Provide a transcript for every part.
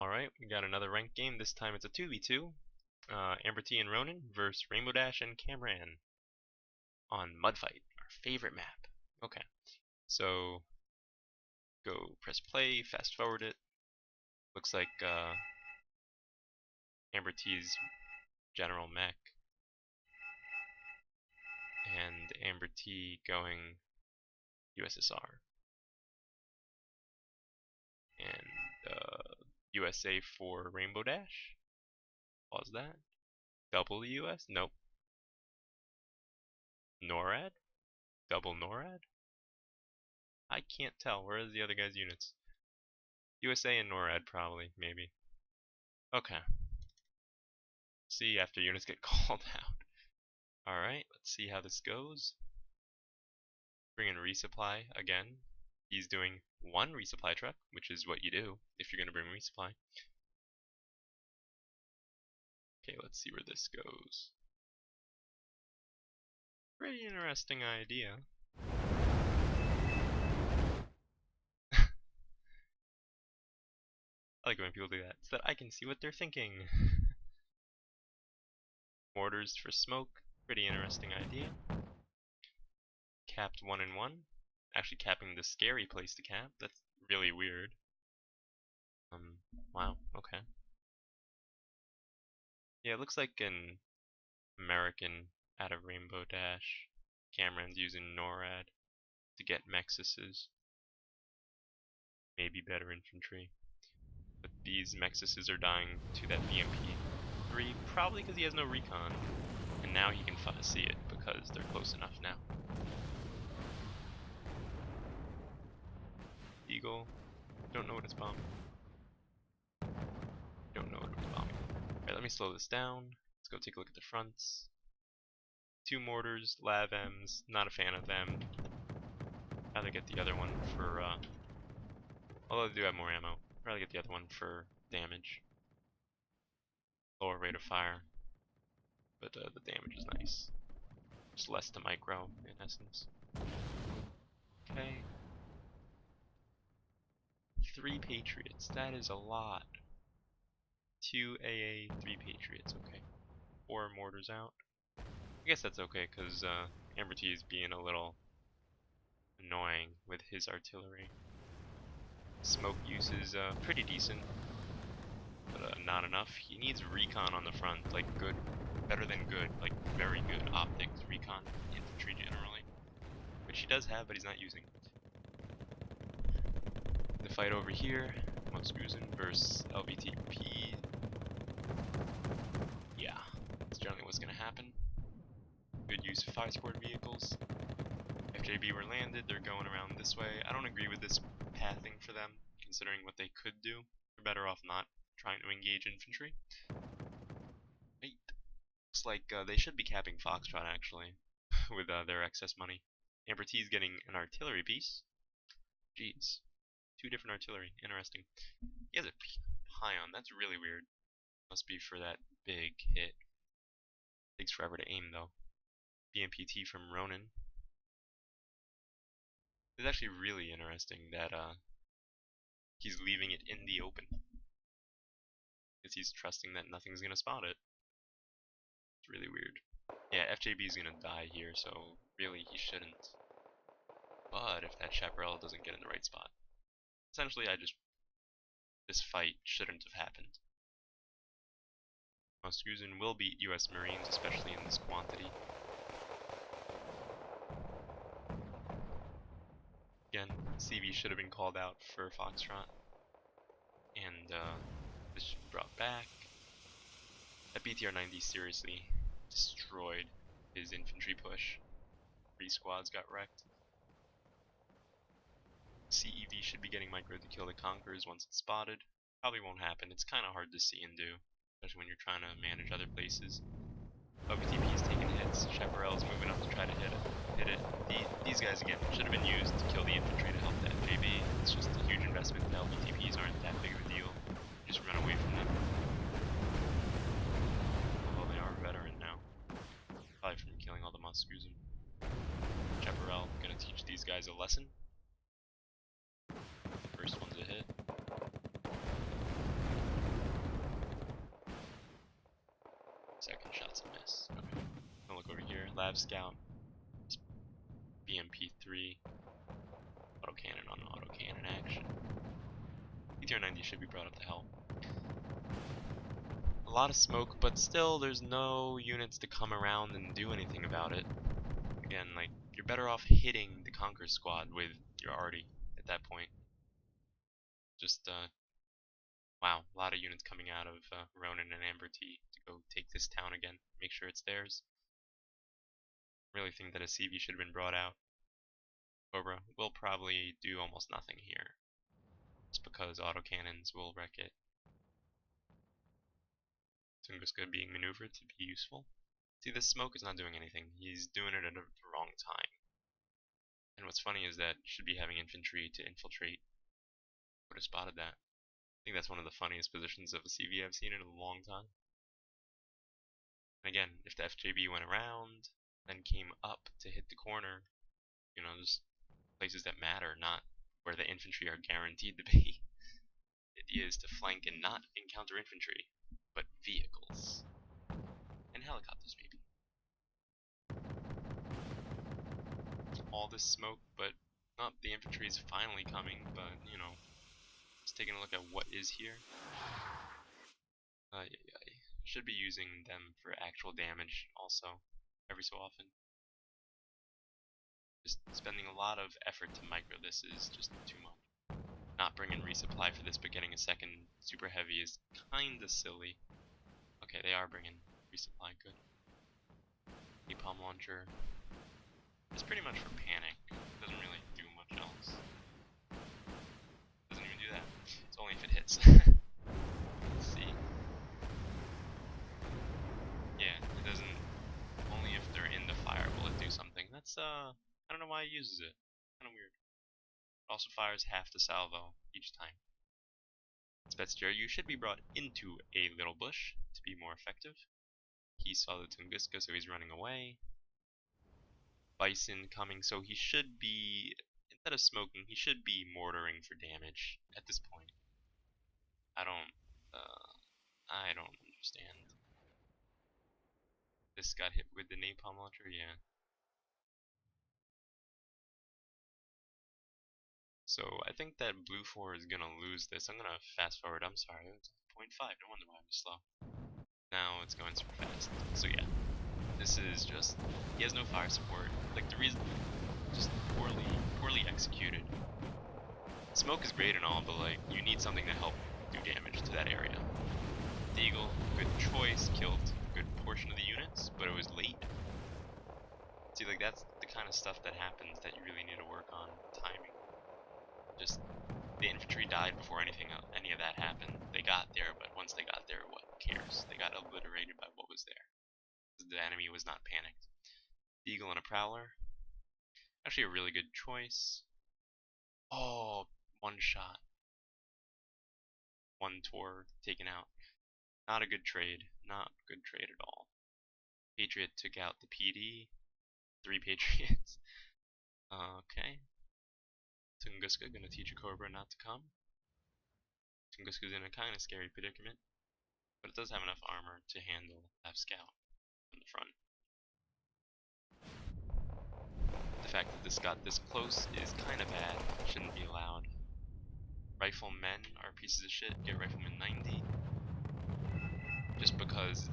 Alright, we got another ranked game. This time it's a 2v2. AmberT and Ronin versus Rainbow Dash and Kamran on Mudfight, our favorite map. Okay, so go press play, fast forward it. Looks like AmberT's general mech and AmberT going USSR. And USA for Rainbow Dash. Pause that. Double US? Nope. Norad? Double Norad? I can't tell. Where are the other guys' units? USA and Norad probably, maybe. Okay. See after units get called out. Alright, let's see how this goes. Bring in resupply again. He's doing one resupply truck, which is what you do if you're going to bring resupply. Okay, let's see where this goes. Pretty interesting idea. I like it when people do that, so that I can see what they're thinking. Mortars for smoke, pretty interesting idea. Capped 1 and 1. Actually capping the scary place to cap, that's really weird. Wow, okay. Yeah, it looks like an American out of Rainbow Dash. Kamran's using Norad to get Mexuses. Maybe better infantry. But these Mexuses are dying to that BMP-3, probably because he has no recon. And now he can see it because they're close enough now. Eagle. Don't know what it's bombing. Don't know what it's bombing. Alright, let me slow this down. Let's go take a look at the fronts. 2 mortars, Lav Ms, not a fan of them. Rather get the other one for, although they do have more ammo, rather get the other one for damage. Lower rate of fire, but the damage is nice. Just less to micro, in essence. Okay. 3 Patriots, that is a lot. 2 AA, 3 Patriots, okay. 4 mortars out. I guess that's okay, because AmberT is being a little annoying with his artillery. Smoke use is pretty decent, but not enough. He needs recon on the front, like good, better than good, like very good optics, recon, infantry generally, which he does have, but he's not using. The fight over here, Moskuzen versus LVTP. Yeah, that's generally what's going to happen. Good use of 5-squad vehicles. FJB were landed, they're going around this way. I don't agree with this pathing for them, considering what they could do. They're better off not trying to engage infantry. Wait. Looks like they should be capping Foxtrot, actually, with their excess money. AmberT is getting an artillery piece. Jeez. 2 different artillery. Interesting. He has a Pion. That's really weird. Must be for that big hit. Takes forever to aim, though. BMPT from Ronin. It's actually really interesting that he's leaving it in the open. Because he's trusting that nothing's going to spot it. It's really weird. Yeah, FJB is going to die here, so really he shouldn't. But if that Chaparral doesn't get in the right spot. Essentially, this fight shouldn't have happened. Moskuzen will beat US Marines, especially in this quantity. Again, CV should have been called out for Foxtrot. And this should be brought back. That BTR-90 seriously destroyed his infantry push. 3 squads got wrecked. CEV should be getting micro to kill the Conquerors once it's spotted. Probably won't happen. It's kind of hard to see and do, especially when you're trying to manage other places. OBTP is taking hits. Chaparral is moving up to try to hit it. These guys again should have been used to kill the infantry to help the FJB. It's just a huge investment. The LBTPs aren't that big of a deal. Just run away from them. Although they are a veteran now. Probably from killing all the Moskuzen. Chaparral gonna teach these guys a lesson. First one's a hit. Second shot's a miss. Okay. I'll look over here. Lab Scout. BMP3. Autocannon on autocannon action. ETR-90 should be brought up to help. A lot of smoke, but still there's no units to come around and do anything about it. Again, like, you're better off hitting the Conquer squad with your arty at that point. Just, wow, a lot of units coming out of Ronin and AmberT to go take this town again, make sure it's theirs. Really think that a CV should have been brought out. Cobra will probably do almost nothing here. It's because autocannons will wreck it. Tunguska being maneuvered to be useful. See, this smoke is not doing anything. He's doing it at the wrong time. And what's funny is that you should be having infantry to infiltrate. Would have spotted that. I think that's one of the funniest positions of a CV I've seen in a long time. And again, if the FJB went around, then came up to hit the corner, you know, just places that matter, not where the infantry are guaranteed to be. The idea is to flank and not encounter infantry, but vehicles. And helicopters, maybe. All this smoke, but not the infantry is finally coming, but, you know, just taking a look at what is here. Should be using them for actual damage also, every so often. Just spending a lot of effort to micro this is just too much. Not bringing resupply for this, but getting a second super heavy is kinda silly. Okay, they are bringing resupply, good. Napalm launcher is pretty much for panic. Doesn't really do much else. Doesn't even do that. It's only if it hits. Let's see. Yeah, it doesn't. Only if they're in the fire will it do something. That's I don't know why it uses it. Kind of weird. It also fires half the salvo each time. Spetsjer, you should be brought into a little bush to be more effective. He saw the Tunguska, so he's running away. Bison coming, so he should be, instead of smoking, he should be mortaring for damage at this point. I don't understand. This got hit with the napalm launcher, yeah. So I think that Blue 4 is gonna lose this. I'm gonna fast forward. I'm sorry, it's 0.5. No wonder why I was slow. Now it's going super fast. So yeah, this is just, he has no fire support. Like the reason, just poorly executed. Smoke is great and all, but like you need something to help do damage to that area. Deagle, good choice, killed a good portion of the units, but it was late. See, like that's the kind of stuff that happens that you really need to work on timing. Just the infantry died before any of that happened. They got there, but once they got there, what cares? They got obliterated by what was there. The enemy was not panicked. Eagle and a Prowler. Actually a really good choice. Oh, one shot. One tour taken out. Not a good trade. Not a good trade at all. Patriot took out the PD. 3 Patriots. Okay. Tunguska gonna teach a Cobra not to come. Tunguska's in a kind of scary predicament, but it does have enough armor to handle F Scout from the front. The fact that this got this close is kind of bad. Shouldn't be allowed. Riflemen are pieces of shit. Get Rifleman 90. Just because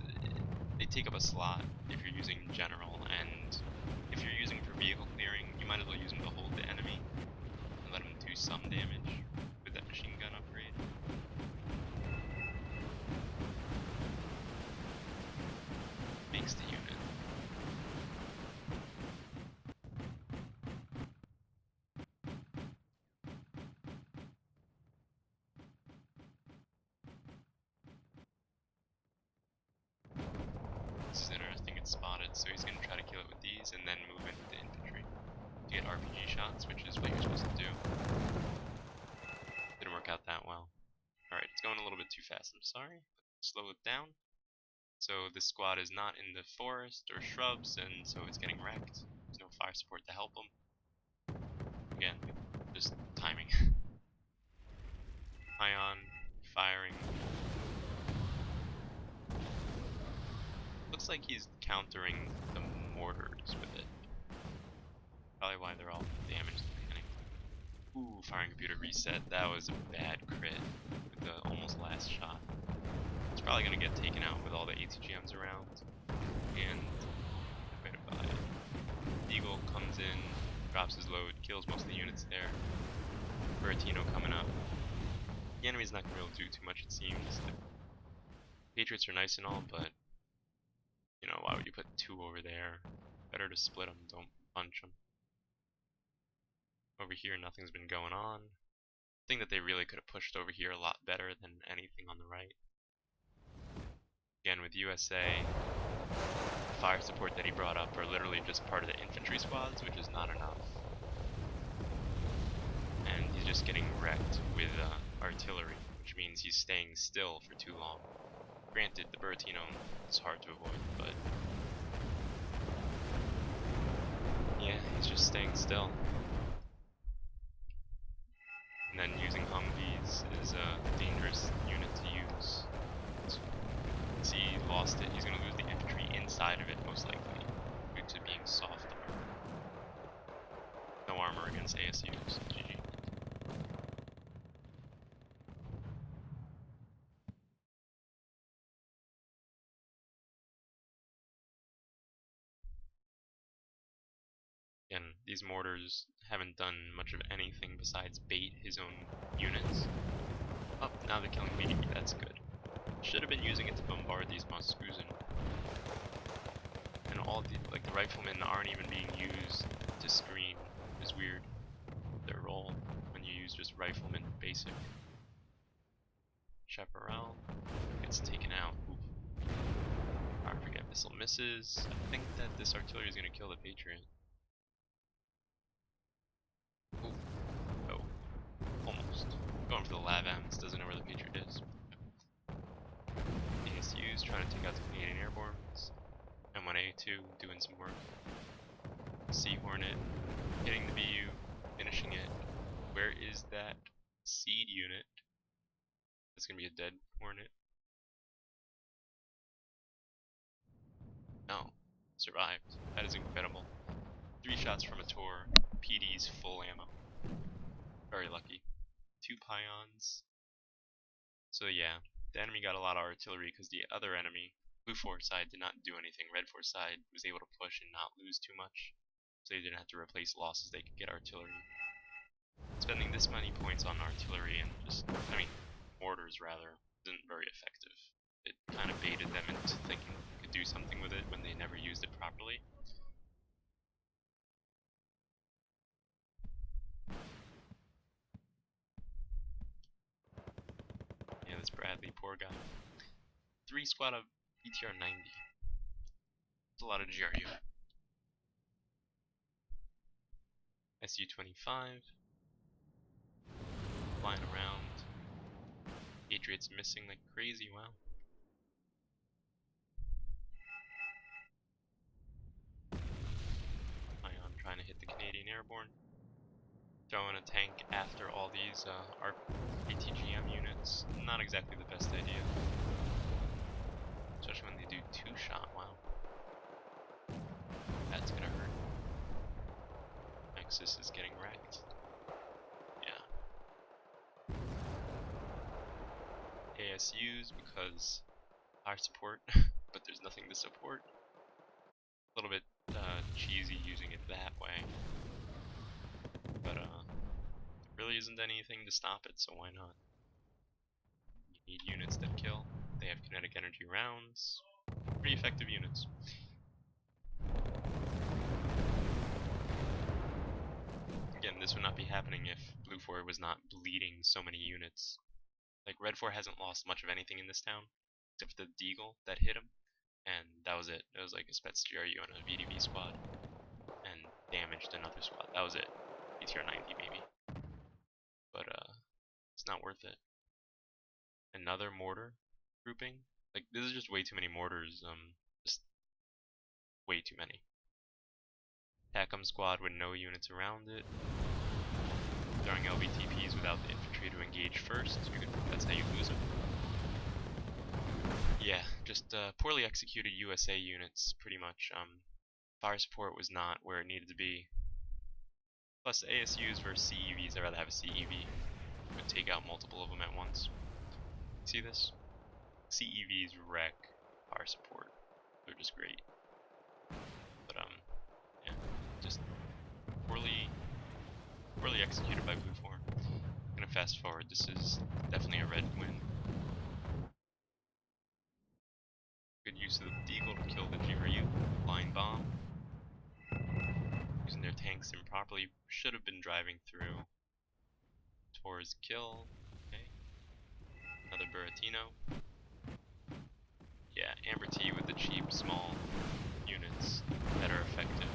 they take up a slot if you're using General, and if you're using for vehicle clearing, you might as well use them to hold the enemy and let them do some damage with that machine gun upgrade. Makes the unit. This is interesting, it's spotted, so he's going to try to kill it with these and then move in with the infantry to get RPG shots, which is what you're supposed to do. Didn't work out that well. Alright, it's going a little bit too fast, I'm sorry. Slow it down. So this squad is not in the forest or shrubs, and so it's getting wrecked. There's no fire support to help them. Again, just timing. High, 'Ion, firing. looks like he's countering the mortars with it. Probably why they're all damaged at the beginning. Ooh, firing computer reset. That was a bad crit with the almost last shot. It's probably gonna get taken out with all the ATGMs around. And quite a bit. Eagle comes in, drops his load, kills most of the units there. Buratino coming up. The enemy's not gonna be able to do too much, it seems. The Patriots are nice and all, but you know, why would you put two over there? Better to split them, don't bunch them. Over here, nothing's been going on. I think that they really could have pushed over here a lot better than anything on the right. Again, with USA, the fire support that he brought up are literally just part of the infantry squads, which is not enough. And he's just getting wrecked with artillery, which means he's staying still for too long. Granted, the Buratino is hard to avoid, but yeah, he's just staying still. And then using Humvees is a dangerous unit to use. See, he lost it. He's going to lose the infantry inside of it, most likely, due to being soft armor. No armor against ASUs. GG. Again, these mortars haven't done much of anything besides bait his own units. Oh, now they're killing me. That's good. Should have been using it to bombard these Moskusen. And all the riflemen aren't even being used to screen. It's weird. Their role when you use just riflemen basic. Chaparral gets taken out. Oof. Alright, forget missile misses. I think that this artillery is gonna kill the Patriot. Ooh. Oh. Almost. Going for the Lavams, doesn't know where the Patriot is. ASU's trying to take out the Canadian Airbornes. M1A2 doing some work. Sea Hornet hitting the BU, finishing it. Where is that seed unit? That's gonna be a dead Hornet. No, survived. That is incredible. 3 shots from a Tor. PD's full ammo. Very lucky. 2 Pions. So yeah, the enemy got a lot of artillery because the other enemy, Redfor side, did not do anything. Redfor side was able to push and not lose too much, so they didn't have to replace losses. They could get artillery. Spending this many points on artillery and mortars rather, isn't very effective. It kind of baited them into thinking they could do something with it when they never used it properly. Yeah, this Bradley, poor guy. 3 squad of BTR 90. That's a lot of GRU. SU-25. Flying around. Patriots missing like crazy, wow. Ion trying to hit the Canadian Airborne. Throwing a tank after all these ATGM units, not exactly the best idea. Especially when they do 2-shot, wow. That's gonna hurt. Nexus is getting wrecked. Yeah. ASUs because our support, but there's nothing to support. A little bit cheesy using it that way. But there really isn't anything to stop it, so why not? You need units that kill. They have kinetic energy rounds. Pretty effective units. Again, this would not be happening if Redfor was not bleeding so many units. Like, Redfor hasn't lost much of anything in this town, except for the Deagle that hit him, and that was it. It was like a Spets GRU and a VDV squad, and damaged another squad. That was it. BTR 90 maybe. But it's not worth it. Another mortar grouping? Like, this is just way too many mortars, just way too many. TACOM squad with no units around it. Throwing LVTPs without the infantry to engage first. That's how you lose them. Yeah, just just poorly executed USA units, pretty much. Fire support was not where it needed to be. Plus, ASUs versus CEVs, I'd rather have a CEV. Would take out multiple of them at once. See this? CEVs wreck fire support. They're just great. But yeah, just poorly executed by Blue 4. I'm gonna fast forward. This is definitely a red win. Good use of the Deagle to kill the Jiryu. Line bomb. Using their tanks improperly. Should have been driving through towards kill. Okay. Another Buratino. Yeah, AmberT with the cheap, small units that are effective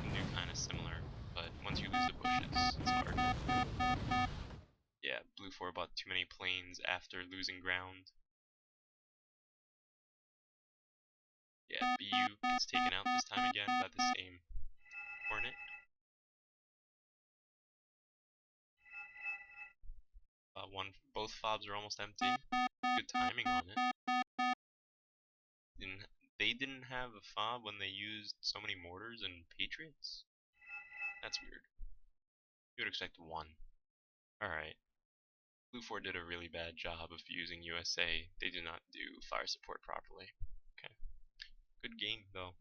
can do kind of similar, but once you lose the bushes, it's hard. Yeah, Blue 4 bought too many planes after losing ground. Yeah, BU gets taken out this time again by the same Hornet. Both fobs are almost empty. Good timing on it. They didn't have a fob when they used so many mortars and Patriots? That's weird. You would expect one. Alright. Blue 4 did a really bad job of using USA. They did not do fire support properly. Okay. Good game, though.